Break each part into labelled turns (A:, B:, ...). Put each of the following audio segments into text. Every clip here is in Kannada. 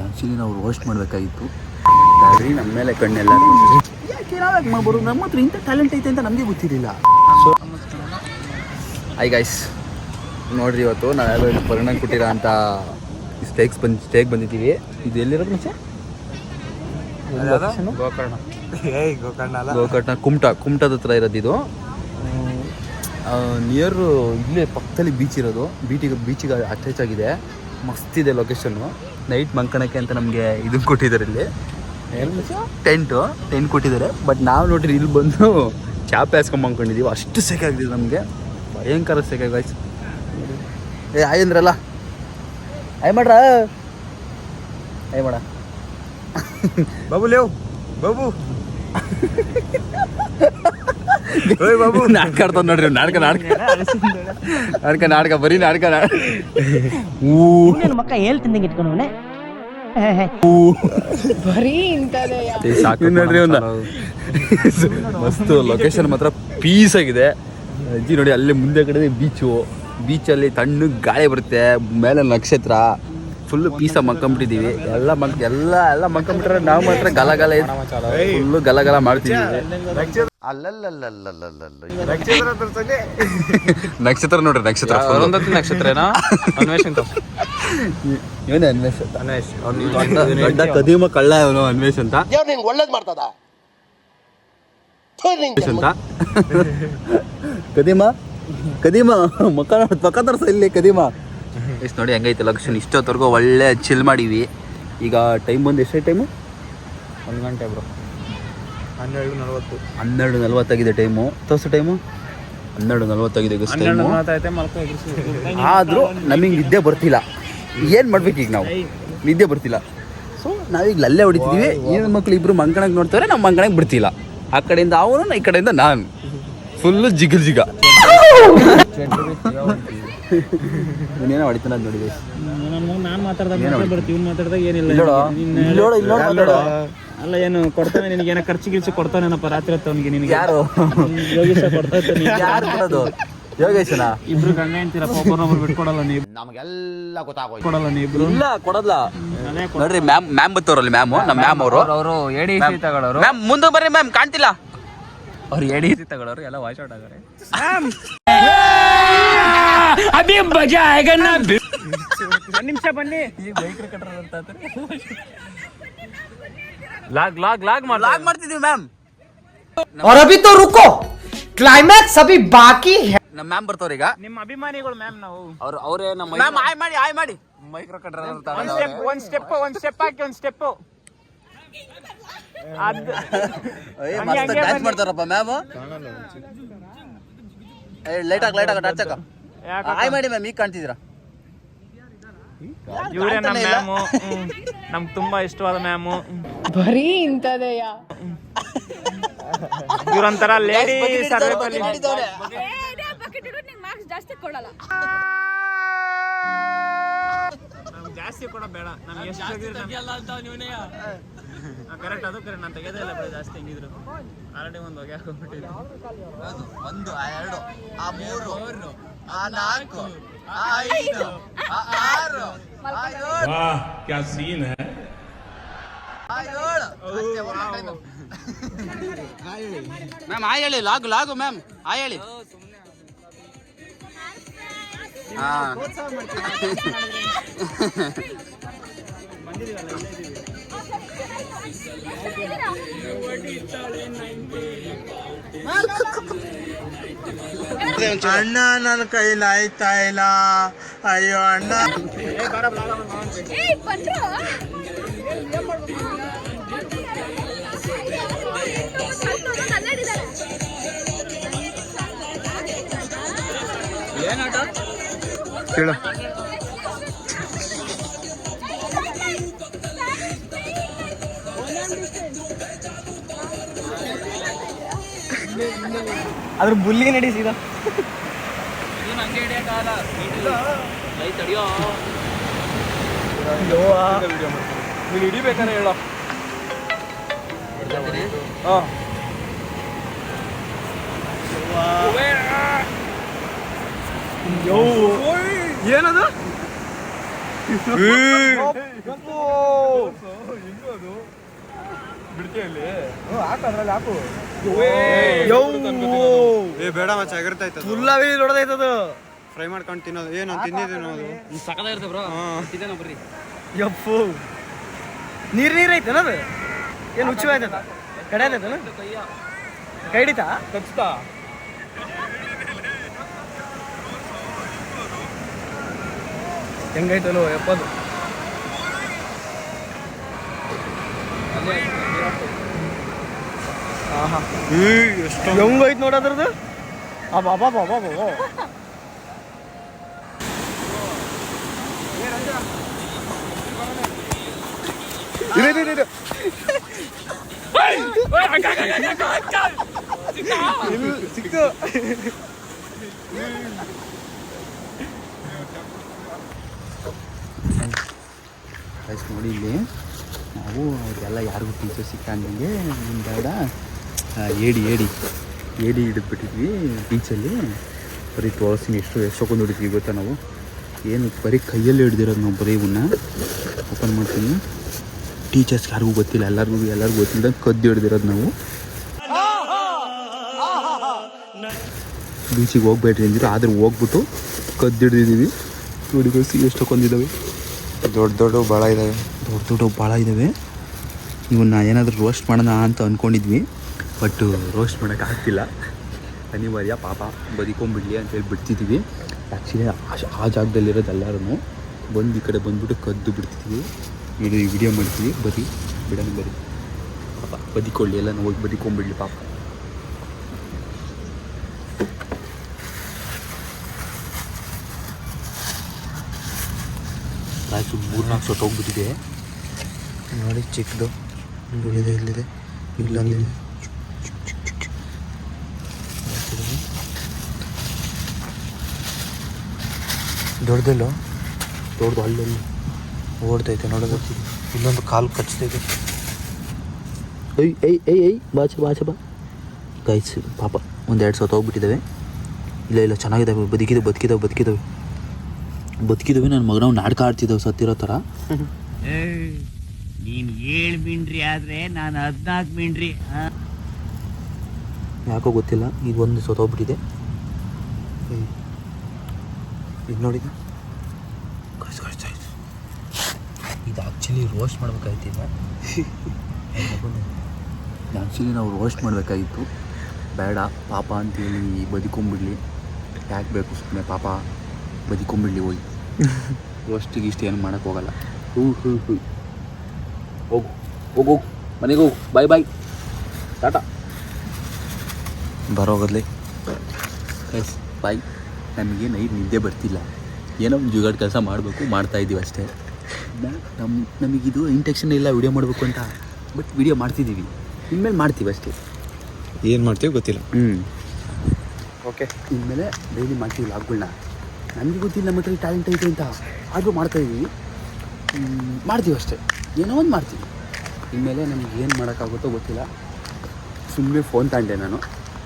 A: ಆ್ಯಕ್ಚುಲಿ ನಾವು ರೋಸ್ಟ್ ಮಾಡಬೇಕಾಗಿತ್ತು. ನಮ್ಮ ಮೇಲೆ ಕಣ್ಣೆಲ್ಲ ಯಾಕೆ ನಾವ್ಯಾಕೆ ಮಾಡ್ಬೋದು, ನಮ್ಮ ಹತ್ರ ಇಂಥ ಟ್ಯಾಲೆಂಟ್ ಐತೆ ಅಂತ ನಮಗೆ ಗೊತ್ತಿರಲಿಲ್ಲ. ಸೊ ಐ ಗೈಸ್ ನೋಡ್ರಿ, ಇವತ್ತು ನಾವೆಲ್ಲ ಪರಿಣಾಮ ಕೊಟ್ಟಿರೋ ಅಂತ ಸ್ಟೇಕ್ ಬಂದಿದ್ದೀವಿ. ಇದು ಎಲ್ಲಿರೋದು ಮುಂಚೆ? ಗೋಕರ್ಣ ಕುಮಟದ ಹತ್ರ ಇರೋದು ಇದು. ನಿಯರ್ ಇಲ್ಲೇ ಪಕ್ಕದಲ್ಲಿ ಬೀಚ್ ಇರೋದು. ಬೀಚಿಗೆ ಅಟ್ಯಾಚ್ ಆಗಿದೆ. ಮಸ್ತಿದೆ ಲೊಕೇಶನ್ನು. ನೈಟ್ ಮಂಕಣಕ್ಕೆ ಅಂತ ನಮಗೆ ಇದನ್ನು ಕೊಟ್ಟಿದ್ದಾರೆ. ಇಲ್ಲಿ ಟೆಂಟ್ ಕೊಟ್ಟಿದ್ದಾರೆ. ಬಟ್ ನಾವು ನೋಡ್ರಿ ಇಲ್ಲಿ ಬಂದು ಚಾಪೆ ಹಾಸ್ಕೊಂಡು ಮಂಕೊಂಡಿದ್ದೀವಿ. ಅಷ್ಟು ಸೆಕಾಗಿದೆ ನಮಗೆ, ಭಯಂಕರ ಸೆಕೆ ಗಾಯ್ಸ್. ಆಯ್ ಅಂದ್ರಲ್ಲ, ಆಯ್ ಮಾಡ್ರ, ಆಯ್ ಮಾಡ ಬಾಬು ಲೇವ್ ಬಾಬು ಬಾಬು ನಾಟಕ ಆಡ್ತಾವ ನೋಡ್ರಿ. ನಾಟಕ ಬರೀ ನಾಟಕ.
B: ಮಕ್ಕ ಹೇಳ್ತಿದ್ದಂಗೆ ಇಟ್ಕೊಂಡವನೆ ಬರೀ
A: ನೋಡ್ರಿ. ಮಸ್ತ್ ಲೊಕೇಶನ್ ಮಾತ್ರ ಪೀಸ್ ಆಗಿದೆ. ಅಜ್ಜಿ ನೋಡಿ, ಅಲ್ಲೇ ಮುಂದೆ ಕಡೆ ಬೀಚಲ್ಲಿ ತಣ್ಣಗೆ ಗಾಳಿ ಬರುತ್ತೆ, ಮೇಲೆ ನಕ್ಷತ್ರ, ಫುಲ್ಲು ಪೀಸಾಗಿ ಮಕ್ಕೊಂಬಿಟ್ಟಿದ್ದೀವಿ. ಎಲ್ಲ ಮಕ್ಕೊಂಬಿಟ್ರೆ ನಾವು ಮಾತ್ರ ಗಲಗಲ ಫುಲ್ಲು ಗಲಗಲ ಮಾಡ್ತಿದ್ದೀವಿ. ನಕ್ಷತ್ರ ನೋಡ್ರಿ, ನಕ್ಷತ್ರ ನಕ್ಷತ್ರನಾ ಇವನೇ ಅನ್ವೇಷ್ ದೊಡ್ಡ ಕದೀಮ ಕಳ್ಳ ಇವನು ಅನ್ವೇಷ್ ಅಂತ.
C: ಒಳ್ಳೇದ್ ಮಾಡ್ತದ
A: ಅಂತ ಕದೀಮ ಮಕ್ಕ ತರ್ಸ ಇಲ್ಲಿ ಕದೀಮ. ಎಷ್ಟು ನೋಡಿ ಹೆಂಗೈತೆ ಲೊಕೇಶನ್. ಇಷ್ಟೊತ್ತವರೆಗೂ ಒಳ್ಳೆ ಚಿಲ್ ಮಾಡೀವಿ. ಈಗ ಟೈಮ್ ಬಂದು ಎಷ್ಟೇ ಟೈಮು?
D: 1 ಗಂಟೆ ಬ್ರೋ.
A: 12:40 ಆಗಿದೆ ಟೈಮು. ತೋರಿಸು ಟೈಮು 12:40 ಆಗಿದೆ. ಆದರೂ ನಮಗೆ ನಿದ್ದೆ ಬರ್ತಿಲ್ಲ. ಏನು ಮಾಡ್ಬೇಕು ಈಗ ನಾವು? ನಿದ್ದೆ ಬರ್ತಿಲ್ಲ. ಸೊ ನಾವೀಗ ಅಲ್ಲೇ ಹೊಡಿತಿದ್ದೀವಿ. ಈ ಮಕ್ಳು ಇಬ್ಬರು ಮಂಕಣಕ್ಕೆ ನೋಡ್ತಾರೆ, ನಮ್ಮ ಮಂಕಣಕ್ಕೆ ಬಿಡ್ತಿಲ್ಲ. ಆ ಕಡೆಯಿಂದ ಅವನು, ಈ ಕಡೆಯಿಂದ ನಾನು. ಫುಲ್ಲು ಜಿಗ ಇನ್ನೇನೋ ಹೊಡಿತಾನ ನೋಡಿ.
D: ನಾನು ಮಾತಾಡ್ದಾಗ ಏನಿಲ್ಲ. ಅಲ್ಲ ಏನು ಕೊಡ್ತಾನೆ ನಿನಗೆ, ಏನೋ ಖರ್ಚು ಗಿರ್ಚು ಕೊಡ್ತಾನೇನಪ್ಪ ರಾತ್ರಿ ಹೊತ್ತು ಅವನಿಗೆ. ನಿನಗೆ
A: ಯಾರು?
D: ಯೋಗೇಶ ಕೊಡ್ತಾನೆ.
A: ಯಾರು ಕೊಡೋದು? ಯೋಗೇಶನ?
D: ಇಬ್ರು ಗಂಡ ಹೆಂಡ್ತಿರಪ್ಪ, ಒಬ್ಬರೊಬ್ರು ಬಿಟ್ಕೊಡಲ್ಲ ನೀವು.
A: ನಮಗೆಲ್ಲ ಗೊತ್ತಾಗೋಯ್ತು.
D: ಕೊಡಲ್ಲ ನೀವು ಇಬ್ರು?
A: ಇಲ್ಲ ಕೊಡಲ್ಲ. ನೋಡ್ರಿ ಮ್ಯಾಮ್ ಬತ್ತವ್ರಲ್ಲಿ, ನಮ್ಮ ಮ್ಯಾಮ್ ಅವರು
D: ಎಡಿಸಿ ತಗೊಳ್ಳೋರು.
A: ಮ್ಯಾಮ್ ಮುಂದೆ ಬರ್ರಿ ಮ್ಯಾಮ್, ಕಾಣ್ತಿಲ್ಲ.
D: ಅವ್ರು ಎಡಿಸಿ ತಗೊಳ್ಳೋರು, ಎಲ್ಲ ವಾಯ್ಸ್ ಔಟ್ ಆಗಾರೆ. ಅಭಿ ಮಜಾ ಆಗ ನಾ. 1 ನಿಮಿಷ ಬನ್ನಿ. ಈ ಬೈಕ್ ಕಟ್ಟರ್ ಅಂತ ಲಾಗ್
A: ಮಾಡ್ತಿದೀವಿ ಮ್ಯಾಮ್.
B: और अभी तो रुको, क्लाइमैक्स अभी बाकी है.
A: ನಮ್ಮ ಮ್ಯಾಮ್ ಬರ್ತಾವ್ರ ಈಗ.
D: ನಿಮ್ಮ ಅಭಿಮಾನಿಗಳು ಮ್ಯಾಮ್. ನಾವು
A: ಅವರೇ ನಮ್ಮ ಮ್ಯಾಮ್. ಆಯ್ ಮಾಡಿ ಮೈಕ್ರೋ ಕಟ್ಟರ್ ಅಂತ.
D: ಒಂದ್ ಸ್ಟೆಪ್ ಹಾಕಿ, ಒಂದ್ ಸ್ಟೆಪ್
A: ಡ್ಯಾನ್ಸ್ ಮಾಡ್ತಾರಪ್ಪ ಮ್ಯಾಮ್. ಲೈಟ್ ಹಾಕ ಟಾರ್ಚ್ ಹಾಕ. ಆಯ್ ಮಾಡಿ ಮ್ಯಾಮ್. ಈಗ ಕಾಣ್ತಿದ್ದೀರಾ?
D: ಇವರೇ ನಮ್ಮ ಮ್ಯಾಮು. ನಮ್ಗೆ ತುಂಬಾ ಇಷ್ಟವಾದ ಮ್ಯಾಮು.
E: ಬರೀ ಇಂಥದೆಯಾ?
D: ಇವ್ರೊಂಥರ ಲೇಡಿ ಸರ್ವೆ ಜಾಸ್ತಿ ಕೊಡ ಬೇಡ. ನಮ್ಗೆ ಎಷ್ಟು ಕರೆಕ್ಟ್, ಅದು ಕರೆಕ್ಟ್. ನಾನು ತೆಗೆದೇ ಇಲ್ಲ ಬೇಡ ಜಾಸ್ತಿ. ಹೆಂಗಿದ್ರು ಆಲ್ರೆಡಿ ಒಂದು ಹೊಗೆ ಹಾಕೊಂಡ್ಬಿಟ್ಟಿದ್ದೆ.
A: 1 2 3 4 5 6
F: वाह क्या सीन है.
A: 7 ಮ್ಯಾಮ್ ಆಯ್ ಹೇಳಿ. ಲಾಗು ಮ್ಯಾಮ್ ಆಯ್ ಹೇಳಿ.
C: ಅಣ್ಣ ನನ್ನ ಕೈಲಾಯ್ತಾ ಇಲ್ಲ. ಅಯ್ಯೋ ಅಣ್ಣ.
A: ಏನಾಟ
C: ಹೇಳು.
D: ಅದ್ರ ಬುಲ್ಲಿಗೆ ನಡೆಸಿದ. ನೀನು ಹಿಡಿಬೇಕಾರೆ ಹೇಳೋ. ಏನದು?
G: ಬೇಡ ಮಚ್ಚ ಆಗಿರ್ತಾಯ್ತು ಫ್ರೈ ಮಾಡ್ಕೊಂಡು ತಿನ್ನೋದು ಏನು ತಿನ್ನಿದ್ದೀನಿ
B: ಯಪ್ಪು ನೀರ್ ಐತೆ ಅದು ಏನು ಹುಚ್ಚು ಆಯ್ತದ ಕಡೆ ಆಯ್ತದ ಕೈ ಹಿಡಿತಾ
D: ಖಚಿತ
B: ಹೆಂಗೈತಲ್ಲೋ ಯಪ್ಪದು ಹೆಂಗೈತ್ ನೋಡೋದ್ರದ್ದು ಬಾಬಾ ಬಾಬಾ ಬಾಬಾ
A: ನೋಡಿ ಇಲ್ಲಿ ನಾವು ಅವ್ರಿಗೆಲ್ಲ ಯಾರಿಗೂ ಟೀಚರ್ ಸಿಕ್ಕಂಗೆ ನಿಮ್ಮ ಬೇಡ ಏಡಿ ಹಿಡಿದ್ಬಿಟ್ಟಿದ್ವಿ ಬೀಚಲ್ಲಿ. ಬರೀ ತೋರಿಸ್ತೀನಿ ಎಷ್ಟೊಂದು ಹಿಡಿದ್ವಿ ಗೊತ್ತಾ ನಾವು. ಏನು ಬರೀ ಕೈಯಲ್ಲಿ ಹಿಡ್ದಿರೋದು ನಾವು ಬರೀ ಇವನ್ನ ಓಪನ್ ಮಾಡ್ತೀನಿ. ಟೀಚರ್ಸ್ಗೆ ಯಾರಿಗೂ ಗೊತ್ತಿಲ್ಲ, ಎಲ್ಲರಿಗೂ ಗೊತ್ತಿಲ್ಲ ಕದ್ದು ಹಿಡ್ದಿರೋದು ನಾವು. ಬೀಚಿಗೆ ಹೋಗ್ಬೇಡ್ರಿ ಅಂದಿದ್ರು, ಆದ್ರೆ ಹೋಗ್ಬಿಟ್ಟು ಕದ್ದು ಹಿಡ್ದಿದ್ದೀವಿ. ನೋಡಿಗೋಸಿ ಎಷ್ಟೊಂದಿದ್ದಾವೆ,
G: ದೊಡ್ಡ ಭಾಳ ಇದ್ದಾವೆ,
A: ಭಾಳ ಇದ್ದಾವೆ. ಇವನ್ನ ಏನಾದರೂ ರೋಸ್ಟ್ ಮಾಡೋಣ ಅಂತ ಅಂದ್ಕೊಂಡಿದ್ವಿ, ಬಟ್ ರೋಸ್ಟ್ ಮಾಡೋಕ್ಕಾಗ್ತಿಲ್ಲ, ಅನಿವಾರ್ಯ. ಪಾಪ ಬದುಕೊಂಬಿಡಲಿ ಅಂತೇಳಿ ಬಿಡ್ತಿದ್ದೀವಿ. ಆ್ಯಕ್ಚುಲಿ ಆ ಜಾಗದಲ್ಲಿರೋದು ಎಲ್ಲರೂ ಬಂದು ಈ ಕಡೆ ಬಂದುಬಿಟ್ಟು ಕದ್ದು ಬಿಡ್ತಿದ್ವಿ. ನೋಡಿ ವಿಡಿಯೋ ಮಾಡ್ತೀವಿ, ಬಿಡೋಣ ಬರೀ. ಪಾಪ ಬದುಕೊಳ್ಳಿ, ಎಲ್ಲ ಹೋಗಿ ಬದುಕೊಂಬಿಡ್ಲಿ ಪಾಪ. ಆಯಿತು 3-4 ಸೊಟ್ಟು ಹೋಗ್ಬಿಟ್ಟಿದೆ
G: ನೋಡಿ. ಚಿಕ್ಕದು ಇಲ್ಲಿದೆ ಇಲ್ಲೊಂದಿದೆ. ದೊಡ್ಡದಲ್ಲೋ
A: ದೊಡ್ಡದು ಅಲ್ಲಲ್ಲಿ
G: ಓಡ್ತೈತೆ ನೋಡೋದು. ಇಲ್ಲೊಂದು ಕಾಲು ಕಚ್ತೈತೆ.
A: ಏಯ್ ಬಾಚ ಬಾ ಗೈಸ್. ಪಾಪ 1-2 ಸೊತ್ತು ಹೋಗ್ಬಿಟ್ಟಿದ್ದಾವೆ. ಇಲ್ಲ ಚೆನ್ನಾಗಿದ್ದಾವೆ, ಬದುಕಿದಾವೆ. ನನ್ನ ಮಗನ ನಾಟಕ ಆಡ್ತಿದ್ದಾವೆ ಸತ್ತಿರೋ ಥರ.
D: ನೀನು 7 ಮೀನ್ರಿ ಆದ್ರೆ ನಾನು 14 ಮೀನ್ರಿ.
A: ಯಾಕೋ ಗೊತ್ತಿಲ್ಲ, ಈಗ ಒಂದು ಸೊತ್ತೋಗ್ಬಿಟ್ಟಿದೆ.
G: ಇದು ನೋಡಿದ
A: ಇದು ಆ್ಯಕ್ಚುಲಿ ರೋಸ್ಟ್ ಮಾಡ್ಬೇಕಾಯ್ತಿಲ್ಲ. ನಾವು ರೋಸ್ಟ್ ಮಾಡಬೇಕಾಗಿತ್ತು. ಬೇಡ ಪಾಪ ಅಂತೇಳಿ ಬದುಕೊಂಬಿಡ್ಲಿ, ಯಾಕೆ ಬೇಕು ಸುಮ್ಮನೆ ಪಾಪ ಬದುಕೊಂಬಿಡ್ಲಿ. ಹೋಗಿ ರೋಸ್ಟಿಗೆ ಇಷ್ಟು ಏನು ಮಾಡೋಕ್ಕೆ ಹೋಗಲ್ಲ. ಹೋಗು ಮನೆಗೆ ಹೋಗು. ಬಾಯ್ ಟಾಟಾ.
G: ಬರೋಗದ್ಲಿ
A: ಎಸ್ ಬಾಯ್. ನಮಗೆ ನೈಟ್ ನಿದ್ದೆ ಬರ್ತಿಲ್ಲ, ಏನೋ ಒಂದು ಜುಗಾಡ್ ಕೆಲಸ ಮಾಡ್ತಾಯಿದ್ದೀವಿ ಅಷ್ಟೇ. ನಮಗಿದು ಇಂಟೆನ್ಷನ್ ಇಲ್ಲ ವಿಡಿಯೋ ಮಾಡಬೇಕು ಅಂತ, ಬಟ್ ವಿಡಿಯೋ ಮಾಡ್ತಿದ್ದೀವಿ. ಇನ್ಮೇಲೆ ಮಾಡ್ತೀವಿ ಅಷ್ಟೇ,
G: ಏನು ಮಾಡ್ತೀವಿ ಗೊತ್ತಿಲ್ಲ.
A: ಓಕೆ, ಇನ್ಮೇಲೆ ಡೈಲಿ ಮಾಡ್ತೀವಿ ಲಾಗ್ಗಳನ್ನ. ನನಗೆ ಗೊತ್ತಿಲ್ಲ ನಮ್ಮ ಹತ್ರ ಟ್ಯಾಲೆಂಟ್ ಐತೆ ಅಂತ, ಆದರೂ ಮಾಡ್ತಾಯಿದ್ದೀವಿ, ಮಾಡ್ತೀವಿ ಅಷ್ಟೇ, ಏನೋ ಒಂದು ಮಾಡ್ತೀವಿ. ಇನ್ಮೇಲೆ ನಮ್ಗೆ ಏನು ಮಾಡೋಕ್ಕಾಗುತ್ತೋ ಗೊತ್ತಿಲ್ಲ. ಸುಮ್ಮನೆ ಫೋನ್ ತಗೊಂಡೆ ನಾನು,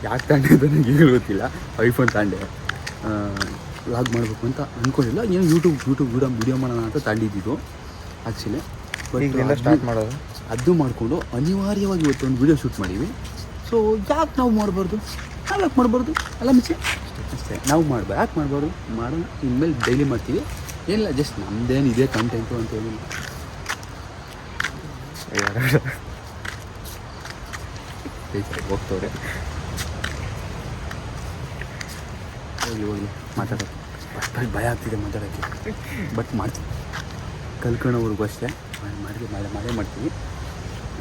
A: ಯಾಕೆ ತಗೊಂಡೆ ಅಂತ ನನಗೆ ಈಗ ಗೊತ್ತಿಲ್ಲ. ಐಫೋನ್ ತಗೊಂಡೆ, ವ್ಲಾಗ್ ಮಾಡಬೇಕು ಅಂತ ಅಂದ್ಕೊಂಡಿಲ್ಲ. ಏನೋ ಯೂಟ್ಯೂಬ್ ವಿಡಿಯೋ ಮಾಡೋಣ ಅಂತ ತಗೊಂಡಿದ್ದು ಆ್ಯಕ್ಚುಲಿ.
G: ಬಟ್ ಸ್ಟಾರ್ಟ್ ಮಾಡೋದು
A: ಅದು ಮಾಡಿಕೊಂಡು ಅನಿವಾರ್ಯವಾಗಿ ಇವತ್ತೊಂದು ವೀಡಿಯೋ ಶೂಟ್ ಮಾಡೀವಿ. ಸೊ ಯಾಕೆ ನಾವು ಮಾಡಬಾರ್ದು ಅಲ್ಲ ಮಿಚ್ಚೆ ಅಷ್ಟೇ. ನಾವು ಯಾಕೆ ಮಾಡಬಾರ್ದು, ಮಾಡೋಣ. ಇನ್ಮೇಲೆ ಡೈಲಿ ಮಾಡ್ತೀವಿ. ಏನಿಲ್ಲ, ಜಸ್ಟ್ ನಮ್ಮದೇನು ಇದೆ ಕಂಟೆಂಟು ಅಂತ ಹೇಳಿಲ್ಲ. ಹೋಗ್ತವ್ರೆ, ಹೋಗಿ ಮಾತಾಡೋದು. ಅಷ್ಟಾಗಿ ಭಯ ಆಗ್ತಿದೆ ಮಾತಾಡೋಕ್ಕೆ, ಬಟ್ ಮಾಡ್ತೀವಿ. ಕಲ್ತ್ಕೊಳ್ಳೋವ್ರಿಗೂ ಅಷ್ಟೇ ಮಾಡೇ ಮಾಡ್ತೀವಿ.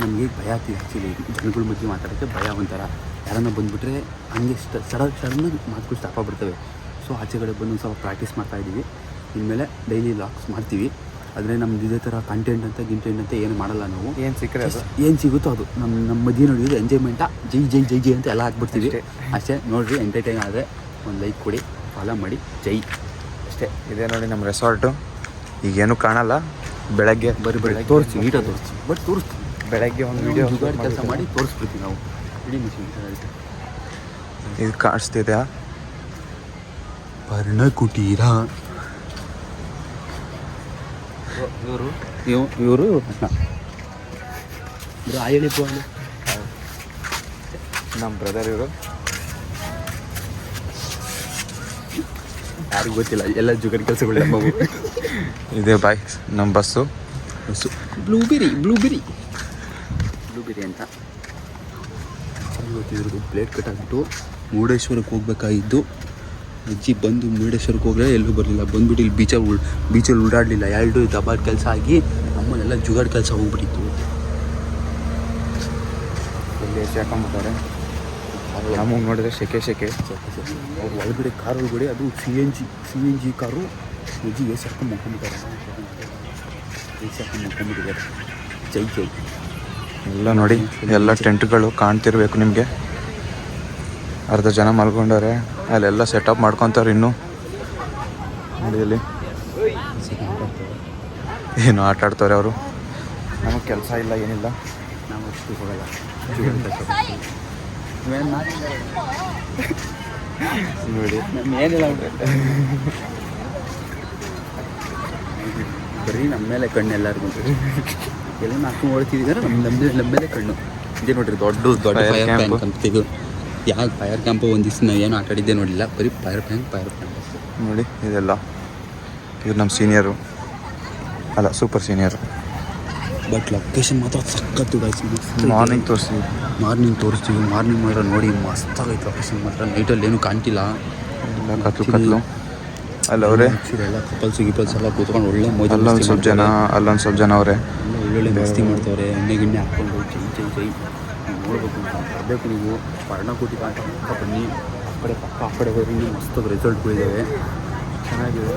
A: ನಮಗೆ ಭಯ ಆಗ್ತಿದೆ ಆ್ಯಕ್ಚುಲಿ, ಜನಗಳ ಮಧ್ಯೆ ಮಾತಾಡೋಕ್ಕೆ ಭಯ. ಒಂಥರ ಯಾರನ್ನ ಬಂದುಬಿಟ್ರೆ ಹಂಗೆ ಸಡನ್ನಾಗಿ ಮಾತುಗಳು ಸ್ಟಾಪ್ ಆಗಿಬಿಡ್ತವೆ. ಸೊ ಆಚೆ ಕಡೆ ಬಂದು ಸ್ವಲ್ಪ ಪ್ರಾಕ್ಟೀಸ್ ಮಾಡ್ತಾಯಿದ್ದೀವಿ. ಇನ್ಮೇಲೆ ಡೈಲಿ ವ್ಲಾಗ್ಸ್ ಮಾಡ್ತೀವಿ. ಆದರೆ ನಮ್ದು ಇದೇ ಥರ ಕಂಟೆಂಟ್ ಅಂತ ಏನು ಮಾಡಲ್ಲ ನಾವು.
G: ಏನು ಸಿಕ್ಕರೆ
A: ಏನು ಸಿಗುತ್ತೋ ಅದು ನಮ್ಮ ಮಧ್ಯೆ ನೋಡಿದ್ರೆ ಎಂಜಾಯ್ಮೆಂಟ ಜೈ ಅಂತ ಎಲ್ಲ ಹಾಕ್ಬಿಡ್ತೀವಿ ಅಷ್ಟೇ. ನೋಡಿರಿ, ಎಂಟರ್ಟೈನ್ ಆದರೆ ಒಂದು ಲೈಕ್ ಕೊಡಿ, ಫಾಲೋ ಮಾಡಿ. ಜೈ ಅಷ್ಟೇ.
G: ಇದೇ ನೋಡಿ ನಮ್ಮ ರೆಸಾರ್ಟು. ಈಗೇನು ಕಾಣಲ್ಲ, ಬೆಳಗ್ಗೆ
A: ಬೆಳಗ್ಗೆ ತೋರಿಸ್ತೀವಿ, ನೀಟಾಗಿ ತೋರಿಸ್ತೀವಿ. ಬಟ್ ತೋರಿಸ್ತೀವಿ
G: ಬೆಳಗ್ಗೆ ಒಂದು ವೀಡಿಯೋ
A: ಕೆಲಸ ಮಾಡಿ ತೋರಿಸ್ಬಿಡ್ತೀವಿ ನಾವು. ಇಡೀ ಮಿಷಿನ್
G: ಇದು ಕಾಣಿಸ್ತಿದೆ
A: ಪರ್ಣಕುಟೀರ. ಇವರು ಹೇಳಿ
G: ನಮ್ಮ ಬ್ರದರ್ ಇವರು.
A: ಯಾರಿಗೂ ಗೊತ್ತಿಲ್ಲ, ಎಲ್ಲ ಜುಗರ್ ಕೆಲಸಗಳು ನಮ್ಮವು.
G: ಇದೇ ಬಾಯ್ ನಮ್ಮ ಬಸ್ಸು.
A: ಬ್ಲೂಬೆರಿ ಅಂತ ಇವತ್ತಿದ್ರದ್ದು ಪ್ಲೇಟ್ ಕಟ್ ಆಗಿಬಿಟ್ಟು ಮುರುಡೇಶ್ವರಕ್ಕೆ ಹೋಗ್ಬೇಕಾಗಿದ್ದು. ಅಜ್ಜಿ ಬಂದು ಮುರುಡೇಶ್ವರಕ್ಕೆ ಹೋಗ್ರೆ ಎಲ್ಲೂ ಬರಲಿಲ್ಲ. ಬಂದ್ಬಿಟ್ಟು ಇಲ್ಲಿ ಬೀಚಲ್ಲಿ ಉಳ್ಳಾಡಲಿಲ್ಲ. ಎರಡು ದಬ್ಬಾದ ಕೆಲಸ ಆಗಿ ನಮ್ಮನ್ನೆಲ್ಲ ಜುಗಾಡ್ ಕೆಲಸ ಹೋಗ್ಬಿಟ್ಟಿತ್ತು.
G: ಇಲ್ಲಿ ಎಸಿ ಹಾಕೊಂಡ್ಬಿಟ್ಟಾರೆ. ನಮಗೆ ನೋಡಿದ್ರೆ ಶೆಕೆ
A: ಅವ್ರು ಒಳಗಡೆ ಕಾರ್ ಒಳಗಡೆ ಅದು ಸಿ ಎನ್ ಜಿ ಕಾರು ಅಜ್ಜಿ ಎಸಿ ಹಾಕೊಂಡು ಮಕ್ಕೊಂಬಿಟ್ಟಿದ್ದಾರೆ. ಜೈ
G: ಎಲ್ಲ ನೋಡಿ, ಎಲ್ಲ ಟೆಂಟ್ಗಳು ಕಾಣ್ತಿರ್ಬೇಕು ನಿಮಗೆ. ಅರ್ಧ ಜನ ಮಲ್ಕೊಂಡವ್ರೆ, ಅಲ್ಲೆಲ್ಲ ಸೆಟಪ್ ಮಾಡ್ಕೊತಾರೆ. ಇನ್ನೂ ನೋಡಿ ಅಲ್ಲಿ ಏನು ಆಟ ಆಡ್ತಾರೆ ಅವರು. ನಮಗೆ ಕೆಲಸ ಇಲ್ಲ, ಏನಿಲ್ಲ.
A: ನಾವು ಅಷ್ಟು ಹೋಗಲ್ಲ.
G: ನೋಡಿ
A: ಏನಿಲ್ಲ ಬರೀ ನಮ್ಮ ಮೇಲೆ ಕಣ್ಣು ಎಲ್ಲರಿಗೂ. ಎಲ್ಲ ನಾಲ್ಕು ಓಡ್ತಿದ್ದಾರೆ, ನಮ್ಮ ಮೇಲೆ ಕಣ್ಣು. ಇದೇ ನೋಡ್ರಿ ದೊಡ್ಡ ಫೈರ್ ಕ್ಯಾಂಪ್ ಅಂತ. ಇದು ಯಾವ ಫೈರ್ ಕ್ಯಾಂಪ್ ಒಂದು ದಿವಸ ನಾವು ಏನು ಆಟ ಆಡಿದ್ದೆ ನೋಡಿಲ್ಲ, ಬರೀ ಫೈರ್ ಕ್ಯಾಂಪ್
G: ನೋಡಿ. ಇದೆಲ್ಲ ಇದು ನಮ್ಮ ಸೀನಿಯರು, ಅಲ್ಲ ಸೂಪರ್ ಸೀನಿಯರು.
A: ಬಟ್ ಲೊಕೇಶನ್ ಮಾತ್ರ ಸಖತ್ತು
G: ಮಾರ್ನಿಂಗ್ ತೋರಿಸ್ತೀವಿ.
A: ಮಾರ್ನಿಂಗ್ ಮಾತ್ರ ನೋಡಿ ಮಸ್ತಾಗೈತೆ ಲೊಕೇಶನ್ ಮಾತ್ರ. ನೈಟಲ್ಲಿ ಏನೂ ಕಾಣ್ತಿಲ್ಲ,
G: ಎಲ್ಲ ಕತ್ಲು. ಅಲ್ಲಿ ಅವರೇ
A: ಎಲ್ಲ ಕಪಲ್ಸ್ ಎಲ್ಲ ಕೂತ್ಕೊಂಡು ಒಳ್ಳೆ
G: ಅಲ್ಲೊಂದು ಸ್ವಲ್ಪ ಜನ ಅವರೇ
A: ಒಳ್ಳೊಳ್ಳೆ ಮಸ್ತಿ ಮಾಡ್ತವ್ರೆ. ಎಣ್ಣೆ ಹಾಕ್ಕೊಂಡು ಚೈ ನೋಡ್ಬೇಕು ಅಂತ ಬರಬೇಕು. ನೀವು ಪರ್ಣಕೋಟಿ ಕಾಂಟ ಪಕ್ಕ ಬನ್ನಿ. ಆ ಕಡೆ ಹೋಗಿ ಮಸ್ತ್ ರಿಸಲ್ಟ್ಗಳಿದ್ದಾವೆ, ಚೆನ್ನಾಗಿದೆ.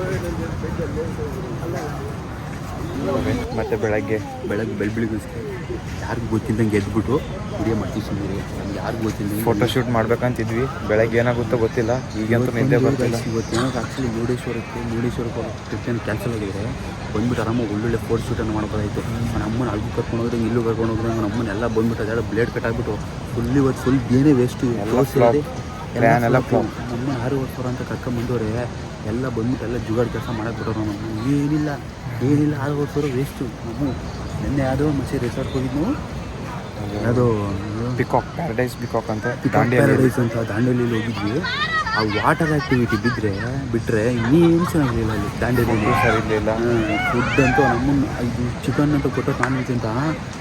G: ಮತ್ತು ಬೆಳಗ್ಗೆ
A: ಬೆಳಿಗ್ಗೆ ಯಾರಿಗೂ ಗೊತ್ತಿಲ್ಲದಂಗೆ ಎದ್ಬಿಟ್ಟು ವಿಡಿಯೋ ಮಾಡ್ತೀವಿ. ಸುಮ್ಮನೆ ನಮ್ಗೆ ಯಾರಿಗೂ ಗೊತ್ತಿಲ್ಲ.
G: ಫೋಟೋಶೂಟ್ ಮಾಡ್ಬೇಕಂತಿದ್ವಿ, ಬೆಳಗ್ಗೆ ಏನಾಗುತ್ತೋ ಗೊತ್ತಿಲ್ಲ. ಈಗಂತೂ ನಿದ್ದೆ ಬರ್ತಿಲ್ಲ.
A: ಇವತ್ತೇನೋ ಆ್ಯಕ್ಚುಲಿ ಮುರುಡೇಶ್ವರಕ್ಕೆ ಟ್ರಿಪ್ ಏನು ಕ್ಯಾನ್ಸಲ್ ಆಗಿದ್ರೆ ಬಂದ್ಬಿಟ್ಟು ಆರಾಮಾಗಿ ಒಳ್ಳೊಳ್ಳೆ ಫೋಟೋಶೂಟನ್ನು ಮಾಡ್ಬೋದಾಯಿತು. ನನ್ನ ಅಮ್ಮನ ಅಲ್ಲಿಗೂ ಕರ್ಕೊಂಡು ಹೋದ್ರೆ ಇಲ್ಲೂ ಕರ್ಕೊಂಡು ಹೋದ್ರೆ ನಮ್ಮ ಅಮ್ಮನೆಲ್ಲ ಬಂದ್ಬಿಟ್ಟು ಅದೆಲ್ಲ ಬ್ಲೇಡ್ ಕಟ್ ಆಗಿಬಿಟ್ಟು ಫುಲ್ ಏನೇ ವೇಸ್ಟು
G: ಪ್ಲ್ಯಾನ್ ಎಲ್ಲ
A: ನಮ್ಮ 6 ವರ್ಷ ಅಂತ ಕರ್ಕೊಂಬಂದವ್ರೆ ಎಲ್ಲ ಬಂದ್ಬಿಟ್ಟು ಎಲ್ಲ ಜುಗಾಡ್ ಕೆಲಸ ಮಾಡಕ್ಕೆ ಬಿಡೋರು. ನಮ್ಮ ಏನಿಲ್ಲ 6 ವರ್ಷ ವೇಸ್ಟು. ನಮ್ಮ ನಿನ್ನೆ ಯಾವುದೋ ಮಸೆ ರೆಸಾರ್ಟ್ ಹೋಗಿದ್ದು, ಯಾವುದೋ
G: ಪ್ಯಾರಡೈಸ್ ಪಿಕಾಕ್ ಅಂತ
A: ಪ್ಯಾರಡೈಸ್ ಅಂತ ದಾಂಡೇಲಿಯಲ್ಲಿ ಹೋಗಿದ್ವಿ. ಆ ವಾಟರ್ ಆ್ಯಕ್ಟಿವಿಟಿ ಬಿಟ್ಟರೆ ಇನ್ನೇನು ಚೆನ್ನಾಗಿರಲಿಲ್ಲ ಅಲ್ಲಿ ದಾಂಡೇಲಿಯಲ್ಲಿ.
G: ಸರಿ ಇರಲಿಲ್ಲ.
A: ಫುಡ್ ಅಂತೂ ನಮ್ಮನ್ನು ಇದು ಚಿಕನ್ ಅಂತ ಕೊಟ್ಟೋ ನಾನ್ ವೆಜ್ ಅಂತ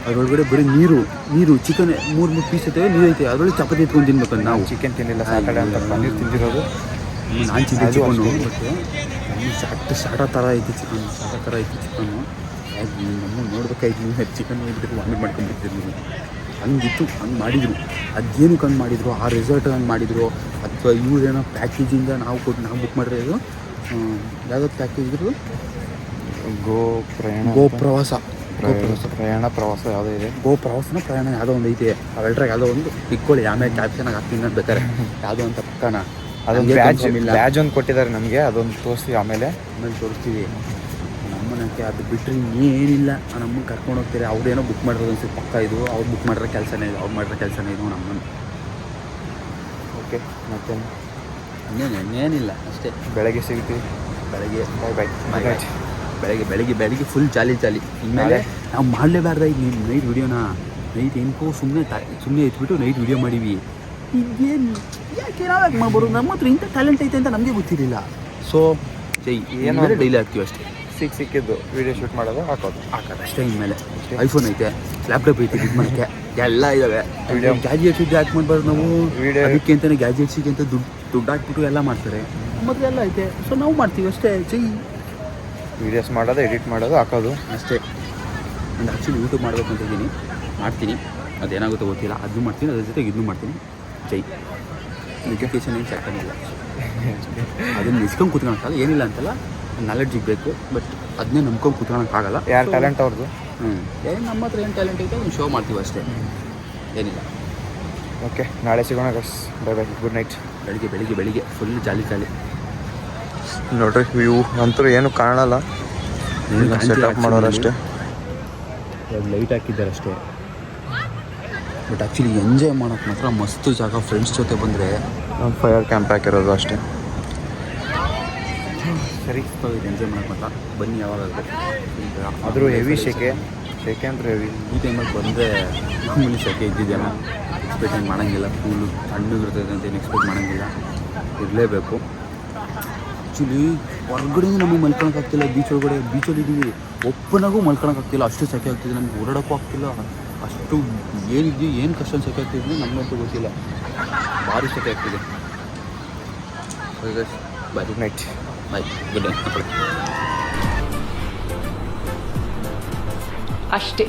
A: ಅದರೊಳಗಡೆ ಬರೀ ನೀರು ಚಿಕನ್ 3 ಪೀಸ್ ಐತೆ, ನೀರು ಐತೆ, ಅದರೊಳಗೆ ಚಪಾತಿ ಎತ್ಕೊಂಡು ತಿನ್ಬೇಕಂತ. ನಾವು
G: ಚಿಕನ್ ತಿನ್ನಿಲ್ಲ, ಸಾಟರ್ಡೆ ಅಂತ ಪನ್ನೀರ್ ತಿಂದಿರೋದು.
A: ನಾನು ಚಿಕನ್ನು ಬಟ್ ಸಾಟ ಥರ ಐತಿ ಚಿಕನ್ನು. ನಮ್ಮ ನೋಡ್ಬೇಕಾಯ್ತು. ಚಿಕನ್ ನೋಡಿಬಿಟ್ಟು ವಾಮಿಟ್ ಮಾಡ್ಕೊಂಡ್ಬಿಡ್ತೀರಿ ನೀವು. ಹಂಗಿತ್ತು, ಹಂಗೆ ಮಾಡಿದರು. ಅದೇನಕ್ಕೆ ಹಂಗೆ ಮಾಡಿದರು, ಆ ರೆಸಾರ್ಟ್ ಹಂಗೆ ಮಾಡಿದರು ಅಥವಾ ಇವ್ರೇನೋ ಪ್ಯಾಕೇಜಿಂದ ನಾವು ಬುಕ್ ಮಾಡಿದ್ರೆ ಇದು ಯಾವುದೋ ಪ್ಯಾಕೇಜ್ ಇದ್ರು. ಪ್ರವಾಸ ಯಾವುದೋ ಇದೆ. ಪ್ರಯಾಣ ಯಾವುದೋ ಒಂದು ಐತೆ. ಅವೆಲ್ಟ್ರಾಗ ಯಾವುದೋ ಒಂದು ಇಕ್ಕೊಳ್ಳಿ, ಆಮೇಲೆ ಕ್ಯಾಪ್ಷನಾಗಿ ಹಾಕ್ತೀನಿ ಅಂತ ಬೇಕಾರೆ ಯಾವುದೋ ಅಂತ ಪಕ್ಕನ
G: ಅದೊಂದು ಬ್ಯಾಜ್ ಒಂದು ಕೊಟ್ಟಿದ್ದಾರೆ ನಮಗೆ, ಅದೊಂದು ತೋರಿಸ್ತೀವಿ ಆಮೇಲೆ
A: ತೋರಿಸ್ತೀವಿ. ನಮ್ಮನಕ್ಕೆ ಅದು ಬಿಟ್ಟರೆ ಇನ್ನೇನಿಲ್ಲ. ನಮ್ಮನ್ನು ಕರ್ಕೊಂಡು ಹೋಗ್ತಾರೆ. ಅವ್ರೇನೋ ಬುಕ್ ಮಾಡಿರೋದು ಅನ್ಸುತ್ತೆ ಪಕ್ಕ. ಇದು ಅವ್ರು ಬುಕ್ ಮಾಡಿರೋ ಕೆಲಸನೇ ಇದು ನಮ್ಮನ್ನು.
G: ಓಕೆ, ಮತ್ತೆ
A: ಇನ್ನೇನಿಲ್ಲ ಅಷ್ಟೇ.
G: ಬೆಳಗ್ಗೆ ಸಿಗ್ತೀವಿ.
A: ಬೆಳಗ್ಗೆ
G: ಬಾಯ್.
A: ಬೆಳಗ್ಗೆ ಫುಲ್ ಚಾಲಿ. ಇನ್ಮೇಲೆ ನಾವು ಮಾಡಲೇಬಾರ್ದಾಯ್ತು ನೀವು ನೈಟ್ ವಿಡಿಯೋನ. ನೈಟ್ ಏನಕ್ಕೋ ಸುಮ್ಮನೆ ಎತ್ಬಿಟ್ಟು ನೈಟ್ ವಿಡಿಯೋ ಮಾಡೀವಿ. ಈಗೇನು ಯಾಕೆ ನಾವ್ಯಾಕೆ ಮಾಡ್ಬೋದು? ನಮ್ಮ ಹತ್ರ ಇಂಥ ಟ್ಯಾಲೆಂಟ್ ಐತೆ ಅಂತ ನಮಗೆ ಗೊತ್ತಿರಲಿಲ್ಲ. ಸೊ ಏನು ಡೈಲಿ ಹಾಕ್ತೀವಿ ಅಷ್ಟೇ.
G: ಸಿಕ್ಕಿದ್ದು ವಿಡಿಯೋ ಶೂಟ್ ಮಾಡೋದು ಹಾಕೋದು
A: ಅಷ್ಟೇ. ಇನ್ಮೇಲೆ ಐಫೋನ್ ಐತೆ, ಲ್ಯಾಪ್ಟಾಪ್ ಐತೆ, ಇದು ಮಾಡೋಕ್ಕೆ ಎಲ್ಲ ಇದ್ದಾವೆ. ಗ್ಯಾಜೆಟ್ಸ್ ಇದ್ದು ಹಾಕಿ ಮಾಡ್ಬಾರ್ದು ನಾವು. ಅದಕ್ಕೆ ಅಂತಲೇ ಗ್ಯಾಜೆಟ್ಸಿಗೆ ಅಂತ ದುಡ್ಡು ಹಾಕ್ಬಿಟ್ಟು ಎಲ್ಲ ಮಾಡ್ತಾರೆ. ಮತ್ತು ಎಲ್ಲ ಐತೆ, ಸೊ ನಾವು ಮಾಡ್ತೀವಿ ಅಷ್ಟೇ.
G: ವೀಡಿಯೋಸ್ ಮಾಡೋದು, ಎಡಿಟ್ ಮಾಡೋದು, ಹಾಕೋದು
A: ಅಷ್ಟೇ. ನಾನು ಆ್ಯಕ್ಚುಲಿ ಯೂಟ್ಯೂಬ್ ಮಾಡಬೇಕು ಅಂತ ಇದ್ದೀನಿ, ಮಾಡ್ತೀನಿ. ಅದೇನಾಗುತ್ತೋ ಗೊತ್ತಿಲ್ಲ. ಅದನ್ನು ಮಾಡ್ತೀನಿ, ಅದ್ರ ಜೊತೆಗೆ ಇದನ್ನು ಮಾಡ್ತೀನಿ. ಎಜುಕೇಷನ್ ಏನು ಸಾಕಾಗಿಲ್ಲ. ಅದನ್ನು ನಿಸ್ಕೊಂಡು ಕೂತ್ಕೊಳಕ್ಕಾಗಲ್ಲ, ಏನಿಲ್ಲ ಅಂತಲ್ಲ, ನಾಲೆಡ್ಜಿಗೆ ಬೇಕು. ಬಟ್ ಅದನ್ನೇ ನಂಬ್ಕೊಂಡು ಕೂತ್ಕೊಳಕ್ಕಾಗಲ್ಲ.
G: ಯಾರು ಟ್ಯಾಲೆಂಟ್ ಅವ್ರದ್ದು.
A: ಏನು ನಮ್ಮ ಹತ್ರ ಏನು ಟ್ಯಾಲೆಂಟ್ ಐತೆ ಒಂದು ಶೋ ಮಾಡ್ತೀವಿ ಅಷ್ಟೇ, ಏನಿಲ್ಲ.
G: ಓಕೆ, ನಾಳೆ ಸಿಗೋಣ ಗಸ್. ಬೈ. Good night.
A: ಬೆಳಿಗ್ಗೆ ಫುಲ್ ಜಾಲಿ.
G: ನೋಡ್ರಿ ವ್ಯೂ ಅಂತೂ ಏನು ಕಾಣಲ್ಲ, ಸೆಟಪ್ ಮಾಡೋರು ಅಷ್ಟೇ.
A: ಲೈಟ್ ಹಾಕಿದ್ದಾರೆ ಅಷ್ಟೇ. ಬಟ್ ಆ್ಯಕ್ಚುಲಿ ಎಂಜಾಯ್ ಮಾಡೋಕ್ಕೆ ಮಾತ್ರ ಮಸ್ತ್ ಜಾಗ. ಫ್ರೆಂಡ್ಸ್ ಜೊತೆ ಬಂದರೆ
G: ಫೈರ್ ಕ್ಯಾಂಪ್ ಹಾಕಿರೋದು ಅಷ್ಟೇ.
A: ಸರಿ ಎಂಜಾಯ್ ಮಾಡೋಕೆ ಮಾತ್ರ ಬನ್ನಿ ಯಾವಾಗಾದರೂ.
G: ಆದರೂ ಹೆವಿ ಶೆಕೆ ಅಂದ್ರೆ ಹೆವಿ.
A: ಈ ಟೈಮಲ್ಲಿ ಬಂದರೆ ಮಾಮೂಲಿ ಶೆಕೆ ಇದ್ದಿದ್ದೇನೋ ಎಕ್ಸ್ಪೆಕ್ಟ್ ಏನು ಮಾಡೋಂಗಿಲ್ಲ. ಫುಲ್ಲು ತಣ್ಣಗಿರ್ತದೆ ಅಂತ ಏನು ಎಕ್ಸ್ಪೆಕ್ಟ್ ಮಾಡೋಂಗಿಲ್ಲ, ಇರಲೇಬೇಕು. ಆ್ಯಕ್ಚುಲಿ ಹೊರಗಡೆ ನಮಗೆ ಮಲ್ಕೊಳಕ್ಕಾಗ್ತಿಲ್ಲ. ಬೀಚ್ ಬೀಚಲ್ಲಿ ಇದ್ದೀವಿ, ಒಪ್ಪನಾಗೂ ಮಲ್ಕೊಳಕ್ಕಾಗ್ತಿಲ್ಲ, ಅಷ್ಟು ಸೆಕೆ ಆಗ್ತಿದೆ. ನಮ್ಗೆ ಓಡಾಡೋಕ್ಕೂ ಆಗ್ತಿಲ್ಲ. ಅಷ್ಟು ಏನು ಕಷ್ಟ ಸೆಕೆ ಆಗ್ತಿದೆ ನಮಗಂತೂ ಗೊತ್ತಿಲ್ಲ. ಭಾರಿ ಸೆಕೆ ಆಗ್ತಿದೆ. ಬಾಯ್, ಗುಡ್ ನೈಟ್. ಬಾಯ್, ಗುಡ್ ನೈಟ್.
E: ಅಷ್ಟೇ.